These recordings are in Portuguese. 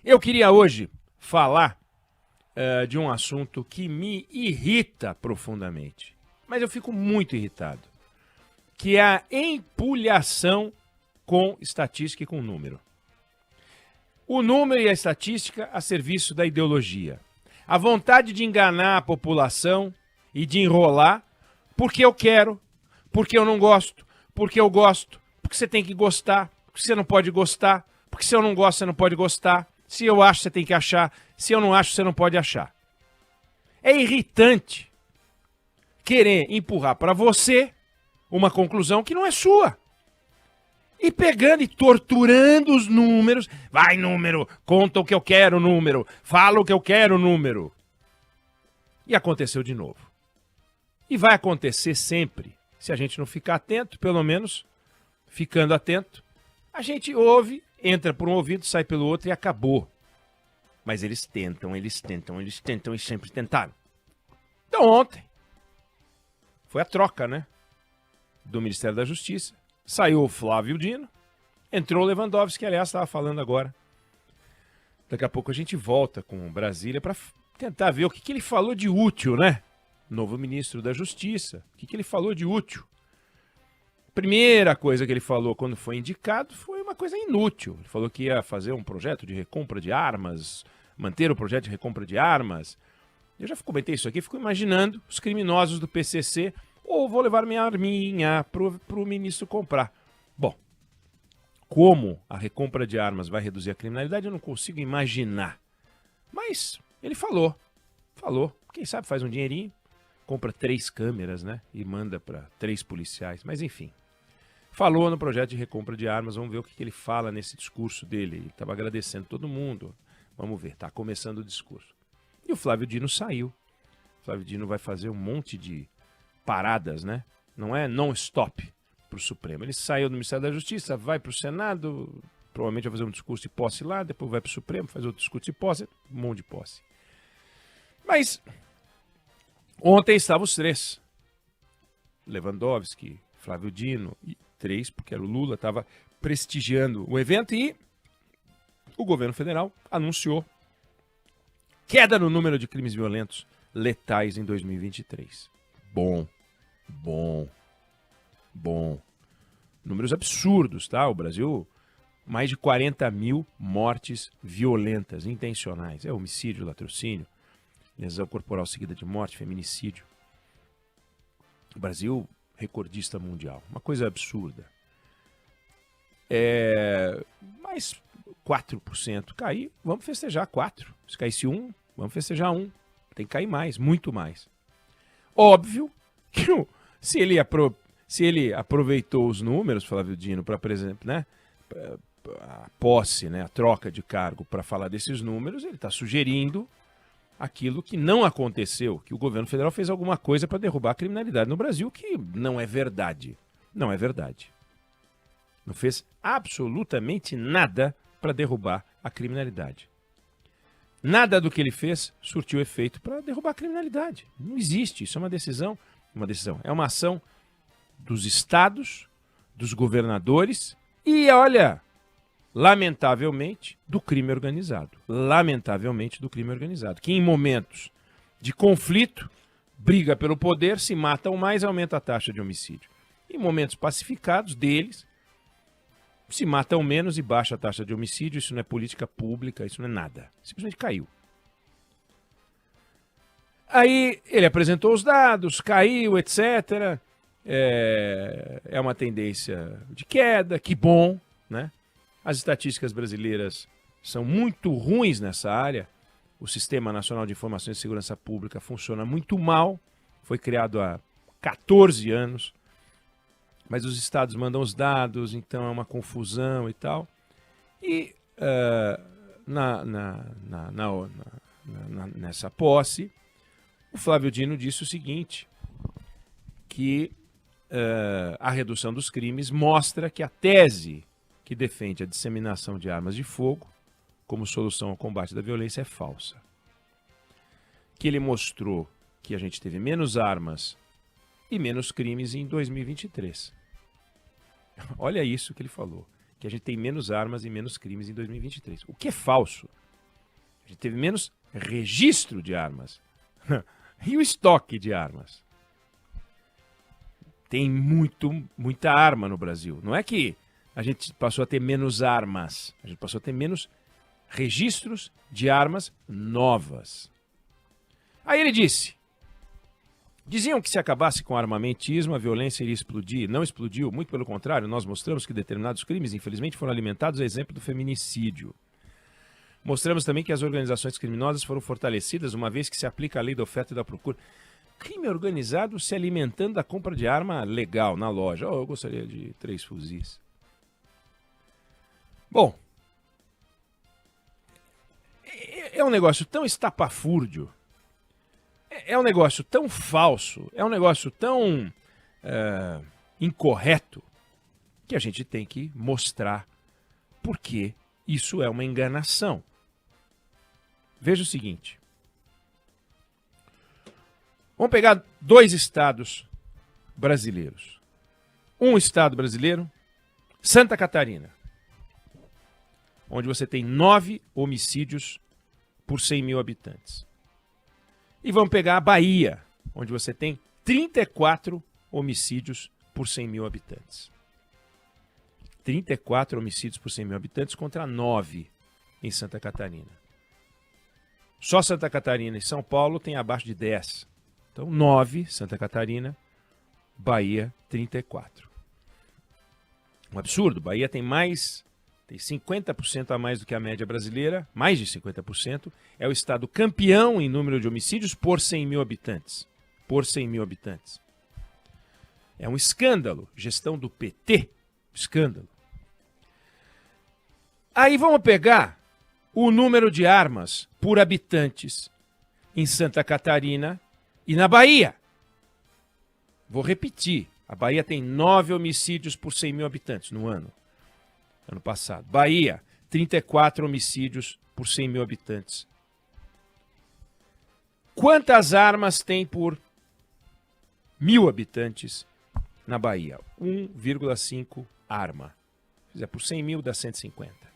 Eu queria hoje falar de um assunto que me irrita profundamente, mas eu fico muito irritado, que é a empulhação com estatística e com número. O número e a estatística a serviço da ideologia. A vontade de enganar a população e de enrolar porque eu quero, porque eu não gosto, porque eu gosto, porque você tem que gostar, porque você não pode gostar, porque se eu não gosto você não pode gostar, se eu acho você tem que achar, se eu não acho você não pode achar. É irritante querer empurrar para você uma conclusão que não é sua. E pegando e torturando os números. Vai, número, conta o que eu quero, número. Fala o que eu quero, número. E aconteceu de novo. E vai acontecer sempre. Se a gente não ficar atento, pelo menos, ficando atento, a gente ouve, entra por um ouvido, sai pelo outro e acabou. Mas eles tentam e sempre tentaram. Então ontem foi a troca, né? Do Ministério da Justiça. Saiu o Flávio Dino, entrou o Lewandowski, que aliás estava falando agora. Daqui a pouco a gente volta com Brasília para tentar ver o que ele falou de útil, né? Novo ministro da Justiça. O que ele falou de útil? Primeira coisa que ele falou quando foi indicado foi uma coisa inútil. Ele falou que ia fazer um projeto de recompra de armas, manter o projeto de recompra de armas. Eu já comentei isso aqui, fico imaginando os criminosos do PCC... ou vou levar minha arminha pro ministro comprar. Bom, como a recompra de armas vai reduzir a criminalidade, eu não consigo imaginar. Mas ele falou. Quem sabe faz um dinheirinho, compra 3 câmeras, né? E manda para 3 policiais. Mas enfim, falou no projeto de recompra de armas. Vamos ver o que ele fala nesse discurso dele. Ele estava agradecendo todo mundo. Vamos ver, tá começando o discurso. E o Flávio Dino saiu. O Flávio Dino vai fazer um monte de paradas, né? Não é non-stop para o Supremo. Ele saiu do Ministério da Justiça, vai para o Senado, provavelmente vai fazer um discurso de posse lá, depois vai para o Supremo, faz outro discurso de posse, um monte de posse. Mas ontem estavam os 3. Lewandowski, Flávio Dino e 3, porque era o Lula, estava prestigiando o evento e o governo federal anunciou queda no número de crimes violentos letais em 2023. Bom. Números absurdos, tá? O Brasil, mais de 40 mil mortes violentas, intencionais. É homicídio, latrocínio, lesão corporal seguida de morte, feminicídio. O Brasil, recordista mundial. Uma coisa absurda. Mas 4% cair, vamos festejar 4. Se caísse 1, vamos festejar 1. Tem que cair mais, muito mais. Óbvio que se ele aproveitou os números, Flávio Dino, para, por exemplo, né, a posse, né, a troca de cargo para falar desses números, ele está sugerindo aquilo que não aconteceu, que o governo federal fez alguma coisa para derrubar a criminalidade no Brasil, que não é verdade. Não é verdade. Não fez absolutamente nada para derrubar a criminalidade. Nada do que ele fez surtiu efeito para derrubar a criminalidade. Não existe. Isso é uma decisão. É uma ação dos estados, dos governadores e, olha, lamentavelmente, do crime organizado. Lamentavelmente, do crime organizado. Que em momentos de conflito, briga pelo poder, se matam mais, aumenta a taxa de homicídio. Em momentos pacificados deles, se matam menos e baixa a taxa de homicídio. Isso não é política pública, isso não é nada. Simplesmente caiu. Aí ele apresentou os dados, caiu, etc. É uma tendência de queda, que bom, né? As estatísticas brasileiras são muito ruins nessa área. O Sistema Nacional de Informação e Segurança Pública funciona muito mal. Foi criado há 14 anos. Mas os estados mandam os dados, então é uma confusão e tal. E nessa posse, o Flávio Dino disse o seguinte, que a redução dos crimes mostra que a tese que defende a disseminação de armas de fogo como solução ao combate da violência é falsa. Que ele mostrou que a gente teve menos armas e menos crimes em 2023. Olha isso que ele falou, que a gente tem menos armas e menos crimes em 2023. O que é falso A gente teve menos registro de armas. E o estoque de armas? Tem muita arma no Brasil. Não é que a gente passou a ter menos armas. A gente passou a ter menos registros de armas novas. Aí ele disse: diziam que se acabasse com o armamentismo, a violência iria explodir. Não explodiu, muito pelo contrário, nós mostramos que determinados crimes, infelizmente, foram alimentados, a exemplo do feminicídio. Mostramos também que as organizações criminosas foram fortalecidas, uma vez que se aplica a lei da oferta e da procura. Crime organizado se alimentando da compra de arma legal na loja. Oh, eu gostaria de 3 fuzis. Bom, é um negócio tão estapafúrdio, é um negócio tão falso, é um negócio tão incorreto, que a gente tem que mostrar porque isso é uma enganação. Veja o seguinte. Vamos pegar 2 estados brasileiros. Um estado brasileiro, Santa Catarina, onde você tem 9 homicídios por 100 mil habitantes. E vamos pegar a Bahia, onde você tem 34 homicídios por 100 mil habitantes. 34 homicídios por 100 mil habitantes contra 9 em Santa Catarina. Só Santa Catarina e São Paulo tem abaixo de 10. Então, 9, Santa Catarina, Bahia, 34. Um absurdo. Bahia tem 50% a mais do que a média brasileira, mais de 50%. É o estado campeão em número de homicídios por 100 mil habitantes. Por 100 mil habitantes. É um escândalo. Gestão do PT, escândalo. Aí vamos pegar o número de armas por habitantes em Santa Catarina e na Bahia. Vou repetir. A Bahia tem 9 homicídios por 100 mil habitantes no ano passado. Bahia, 34 homicídios por 100 mil habitantes. Quantas armas tem por 1.000 habitantes na Bahia? 1,5 arma. Se fizer por 100 mil, dá 150.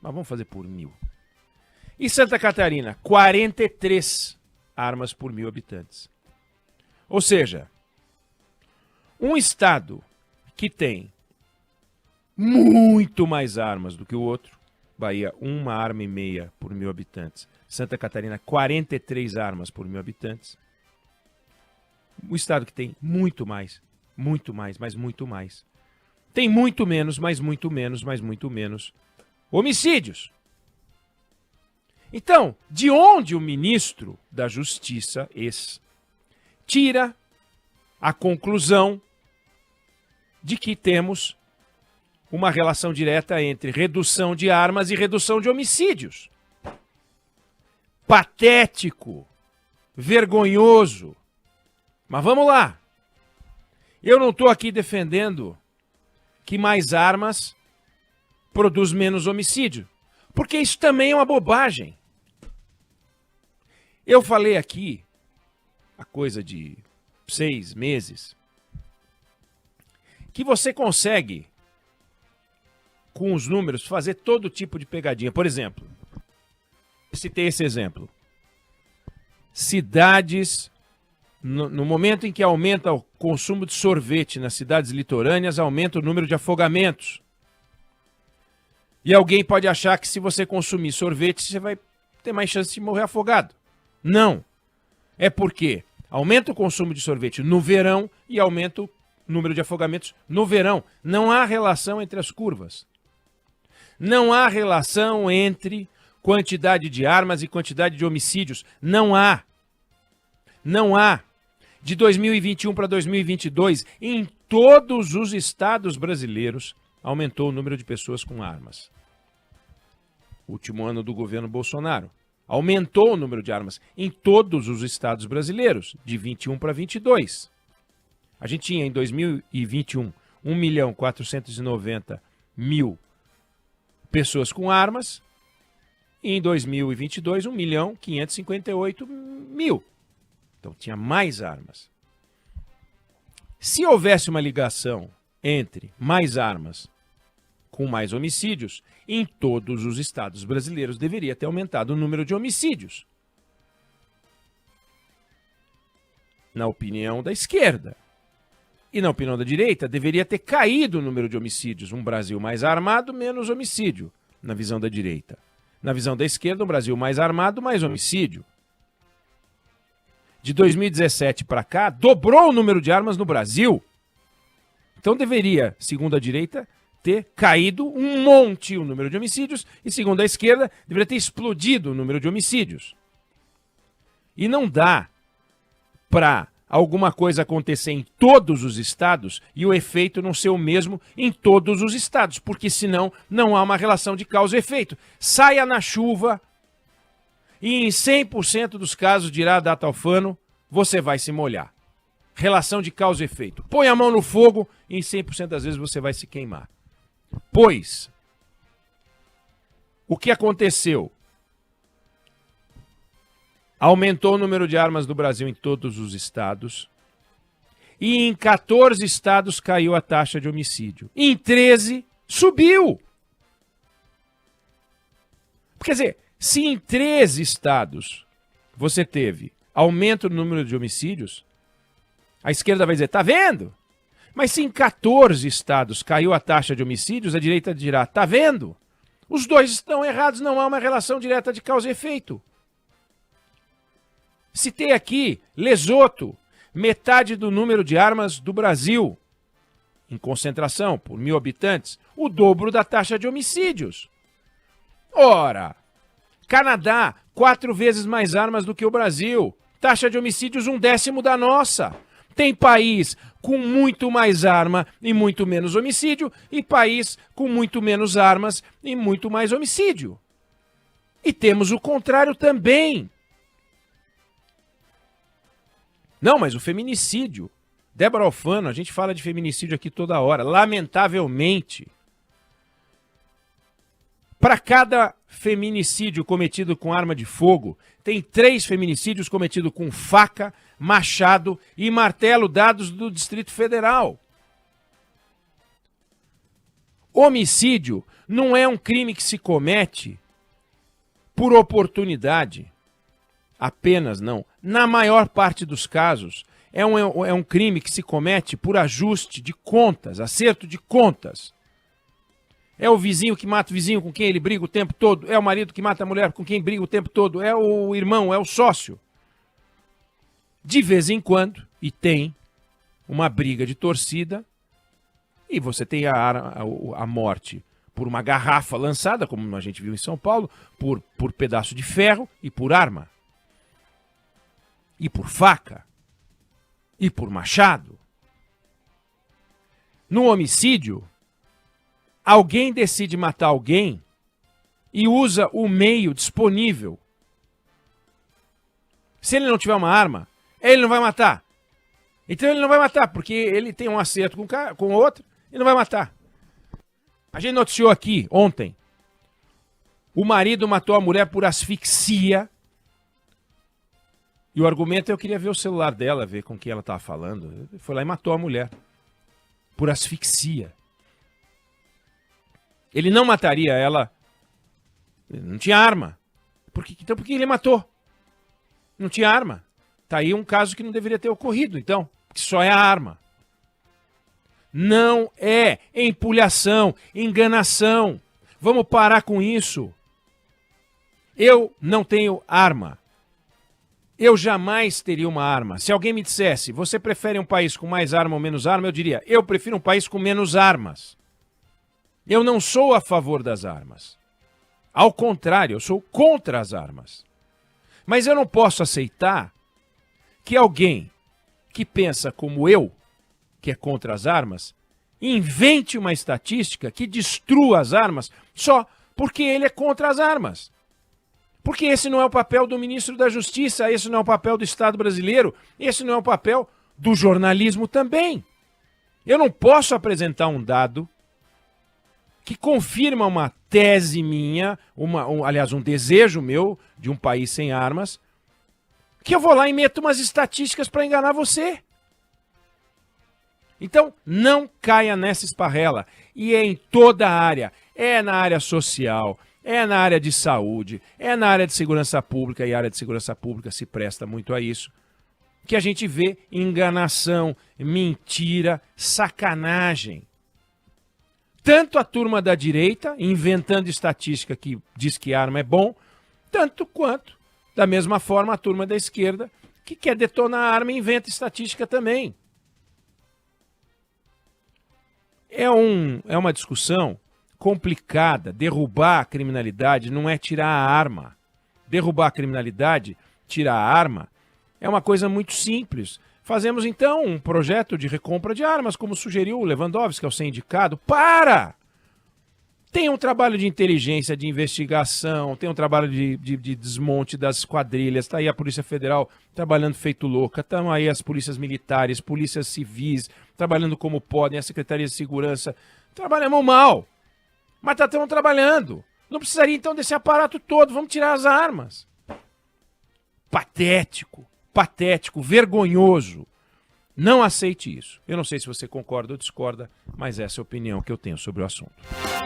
Mas vamos fazer por 1.000. E Santa Catarina, 43 armas por 1.000 habitantes. Ou seja, um estado que tem muito mais armas do que o outro, Bahia, 1 arma e meia por 1.000 habitantes. Santa Catarina, 43 armas por 1.000 habitantes. Um estado que tem muito mais, mas muito mais. Tem muito menos, mas muito menos, mas muito menos homicídios. Então, de onde o ministro da Justiça, tira a conclusão de que temos uma relação direta entre redução de armas e redução de homicídios? Patético, vergonhoso. Mas vamos lá. Eu não estou aqui defendendo que mais armas produz menos homicídio, porque isso também é uma bobagem. Eu falei aqui, há coisa de 6 meses, que você consegue, com os números, fazer todo tipo de pegadinha. Por exemplo, citei esse exemplo. Cidades, no momento em que aumenta o consumo de sorvete nas cidades litorâneas, aumenta o número de afogamentos. E alguém pode achar que se você consumir sorvete, você vai ter mais chance de morrer afogado. Não. É porque aumenta o consumo de sorvete no verão e aumenta o número de afogamentos no verão. Não há relação entre as curvas. Não há relação entre quantidade de armas e quantidade de homicídios. Não há. Não há. De 2021 para 2022, em todos os estados brasileiros, aumentou o número de pessoas com armas. Último ano do governo Bolsonaro. Aumentou o número de armas em todos os estados brasileiros, de 21 para 22. A gente tinha em 2021 1.490.000 pessoas com armas, e em 2022 1.558.000. Então tinha mais armas. Se houvesse uma ligação entre mais armas com mais homicídios, em todos os estados brasileiros deveria ter aumentado o número de homicídios. Na opinião da esquerda. E na opinião da direita, deveria ter caído o número de homicídios. Um Brasil mais armado, menos homicídio, na visão da direita. Na visão da esquerda, um Brasil mais armado, mais homicídio. De 2017 para cá, dobrou o número de armas no Brasil. Então deveria, segundo a direita, ter caído um monte o número de homicídios e, segundo a esquerda, deveria ter explodido o número de homicídios. E não dá para alguma coisa acontecer em todos os estados e o efeito não ser o mesmo em todos os estados, porque senão não há uma relação de causa e efeito. Saia na chuva e em 100% dos casos, dirá a Data Alfano, você vai se molhar. Relação de causa e efeito. Põe a mão no fogo e em 100% das vezes você vai se queimar. Pois, o que aconteceu? Aumentou o número de armas do Brasil em todos os estados. E em 14 estados caiu a taxa de homicídio. Em 13, subiu. Quer dizer, se em 13 estados você teve aumento no número de homicídios, a esquerda vai dizer, tá vendo? Mas se em 14 estados caiu a taxa de homicídios, a direita dirá, tá vendo? Os dois estão errados, não há uma relação direta de causa e efeito. Citei aqui Lesoto, metade do número de armas do Brasil, em concentração por 1.000 habitantes, o dobro da taxa de homicídios. Ora, Canadá, 4 vezes mais armas do que o Brasil, taxa de homicídios 1/10 da nossa. Tem país com muito mais arma e muito menos homicídio, e país com muito menos armas e muito mais homicídio. E temos o contrário também. Não, mas o feminicídio. Débora Alfano, a gente fala de feminicídio aqui toda hora. Lamentavelmente, para cada feminicídio cometido com arma de fogo, tem 3 feminicídios cometidos com faca, machado e martelo, dados do Distrito Federal. Homicídio não é um crime que se comete por oportunidade. Apenas não. Na maior parte dos casos, é um crime que se comete por ajuste de contas, acerto de contas. É o vizinho que mata o vizinho com quem ele briga o tempo todo. É o marido que mata a mulher com quem briga o tempo todo. É o irmão, é o sócio. De vez em quando, e tem uma briga de torcida, e você tem a morte por uma garrafa lançada, como a gente viu em São Paulo, por pedaço de ferro e por arma. E por faca, e por machado. No homicídio, alguém decide matar alguém e usa o meio disponível. Se ele não tiver uma arma, ele não vai matar. Então ele não vai matar, porque ele tem um acerto com o outro e não vai matar. A gente noticiou aqui, ontem, o marido matou a mulher por asfixia. E o argumento é eu queria ver o celular dela, ver com quem ela estava falando. Ele foi lá e matou a mulher. Por asfixia. Ele não mataria ela. Ele não tinha arma. Então por que ele matou? Não tinha arma. Tá aí um caso que não deveria ter ocorrido, então. Que só é a arma. Não é empulhação, enganação. Vamos parar com isso. Eu não tenho arma. Eu jamais teria uma arma. Se alguém me dissesse, você prefere um país com mais arma ou menos arma, eu diria, eu prefiro um país com menos armas. Eu não sou a favor das armas. Ao contrário, eu sou contra as armas. Mas eu não posso aceitar que alguém que pensa como eu, que é contra as armas, invente uma estatística que destrua as armas só porque ele é contra as armas. Porque esse não é o papel do ministro da Justiça, esse não é o papel do Estado brasileiro, esse não é o papel do jornalismo também. Eu não posso apresentar um dado que confirma uma tese minha, aliás, um desejo meu de um país sem armas, que eu vou lá e meto umas estatísticas para enganar você. Então, não caia nessa esparrela. e é em toda a área. É na área social, é na área de saúde, é na área de segurança pública, e a área de segurança pública se presta muito a isso, que a gente vê enganação, mentira, sacanagem. Tanto a turma da direita, inventando estatística que diz que arma é bom, tanto quanto, da mesma forma, a turma da esquerda, que quer detonar a arma e inventa estatística também. É uma discussão complicada. Derrubar a criminalidade não é tirar a arma. Derrubar a criminalidade, tirar a arma, é uma coisa muito simples. Fazemos, então, um projeto de recompra de armas, como sugeriu o Lewandowski, que é o indicado. Para! Tem um trabalho de inteligência, de investigação, tem um trabalho de desmonte das quadrilhas, está aí a Polícia Federal trabalhando feito louca, estão aí as polícias militares, polícias civis, trabalhando como podem, a Secretaria de Segurança. Trabalhamos mal, mas estamos trabalhando. Não precisaria, então, desse aparato todo, vamos tirar as armas. Patético, vergonhoso. Não aceite isso. Eu não sei se você concorda ou discorda, mas essa é a opinião que eu tenho sobre o assunto.